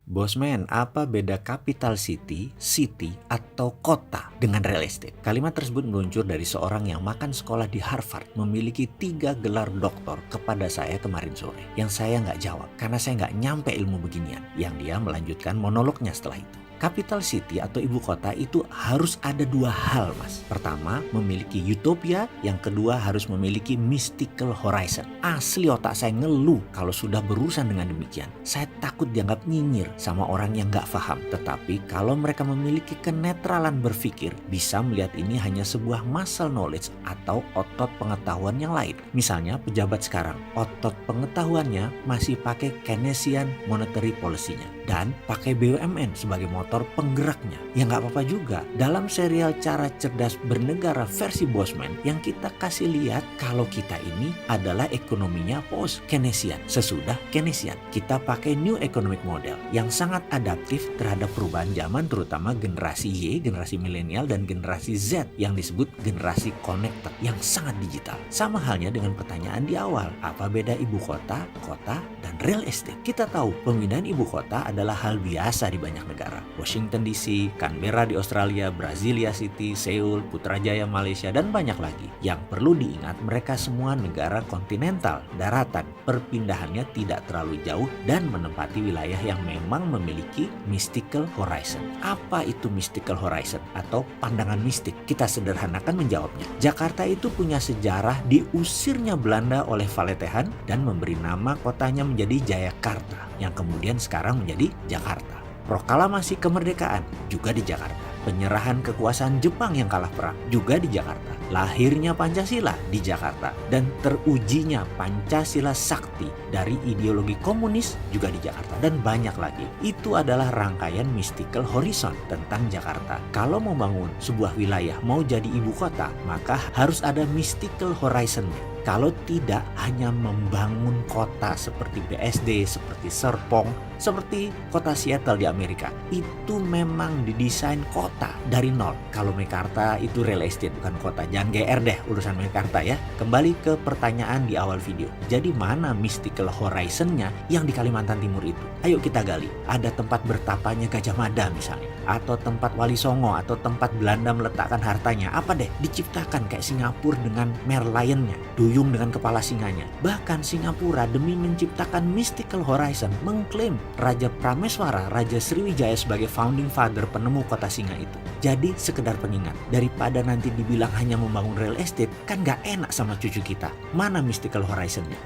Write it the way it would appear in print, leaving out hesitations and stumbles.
Bosman, apa beda capital city, atau kota dengan real estate? Kalimat tersebut meluncur dari seorang yang makan sekolah di Harvard, memiliki 3 gelar doktor kepada saya kemarin sore. Yang saya nggak jawab, karena saya nggak nyampe ilmu beginian. Yang dia melanjutkan monolognya setelah itu. Capital city atau ibu kota itu harus ada 2 hal, Mas. Pertama, memiliki utopia. Yang kedua, harus memiliki mystical horizon. Asli otak saya ngeluh kalau sudah berurusan dengan demikian. Saya takut dianggap nyinyir sama orang yang gak paham. Tetapi kalau mereka memiliki kenetralan berpikir, bisa melihat ini hanya sebuah muscle knowledge atau otot pengetahuan yang lain. Misalnya pejabat sekarang, otot pengetahuannya masih pakai Keynesian monetary policy-nya dan pakai BUMN sebagai motor penggeraknya. Ya nggak apa-apa juga. Dalam serial Cara Cerdas Bernegara versi Bosman, yang kita kasih lihat kalau kita ini adalah ekonominya post Keynesian. Sesudah Keynesian, kita pakai New Economic Model yang sangat adaptif terhadap perubahan zaman, terutama generasi Y, generasi milenial, dan generasi Z yang disebut generasi connected yang sangat digital. Sama halnya dengan pertanyaan di awal, apa beda ibu kota, kota, dan real estate? Kita tahu pemindahan ibu kota adalah hal biasa di banyak negara. Washington DC, Canberra di Australia, Brasilia City, Seoul, Putrajaya Malaysia, dan banyak lagi. Yang perlu diingat, mereka semua negara kontinental, daratan. Perpindahannya tidak terlalu jauh dan menempati wilayah yang memang memiliki mystical horizon. Apa itu mystical horizon atau pandangan mistik? Kita sederhanakan menjawabnya. Jakarta itu punya sejarah diusirnya Belanda oleh Valetehan dan memberi nama kotanya menjadi Jayakarta, yang kemudian sekarang menjadi Jakarta. Proklamasi kemerdekaan juga di Jakarta. Penyerahan kekuasaan Jepang yang kalah perang juga di Jakarta. Lahirnya Pancasila di Jakarta. Dan terujinya Pancasila Sakti dari ideologi komunis juga di Jakarta. Dan banyak lagi. Itu adalah rangkaian mystical horizon tentang Jakarta. Kalau mau bangun sebuah wilayah, mau jadi ibu kota, maka harus ada mystical horizon-nya. Kalau tidak, hanya membangun kota seperti BSD, seperti Serpong, seperti kota Seattle di Amerika. Itu memang didesain kota dari nol. Kalau Mekarta itu real estate, bukan kota. Jangan GR deh urusan Mekarta ya. Kembali ke pertanyaan di awal video. Jadi mana mystical horizon-nya yang di Kalimantan Timur itu? Ayo kita gali. Ada tempat bertapanya Gajah Mada misalnya. Atau tempat Wali Songo, atau tempat Belanda meletakkan hartanya. Apa deh? Diciptakan kayak Singapura dengan Merlion-nya. Duyung dengan kepala singanya. Bahkan Singapura demi menciptakan mystical horizon mengklaim Raja Prameswara, Raja Sriwijaya sebagai founding father penemu kota singa itu. Jadi sekedar pengingat, daripada nanti dibilang hanya membangun real estate, kan gak enak sama cucu kita. Mana mystical horizon-nya?